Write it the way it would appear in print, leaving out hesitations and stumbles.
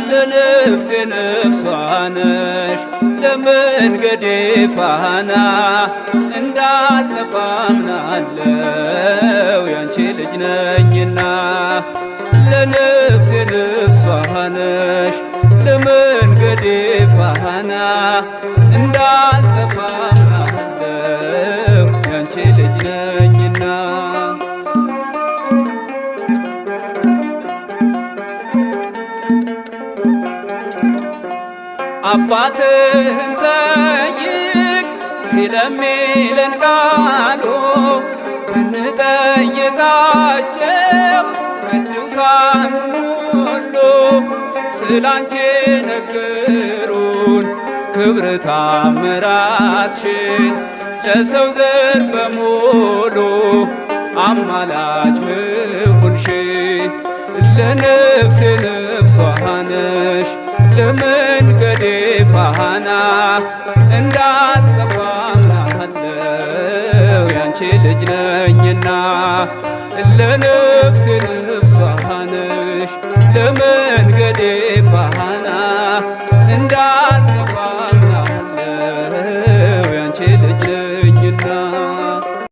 ለነፍሴ ነፍሷ ነሽ ለመንገዴ ፋና እንዳልጠፋ አምናለው ያንቺ ልጅ ነኝና። ለነፍሴ ነፍሷ ነሽ ለመንገዴ ፋና እንዳልጠፋ አምናለው ያንቺ ልጅ ነኝና። አባትህን ጠይቅ ሲለሚለን ቃሉ ብንጠይቃቸው ቅዱሳኑን ሁሉ ስላንቺ ነገሩን ክብር ታምራትሽን ለሰው ዘር በሙሉ አማላጅ ምሁንሽን። ለነፍሴ ነፍሷ ነሽ ለመንገዴ ፋና እንዳልጠፋ አምናለው ያንቺ ልጅ ነኝና። ለነፍሴ ነፍሷ ነሽ ለመንገዴ ፋና እንዳልጠፋ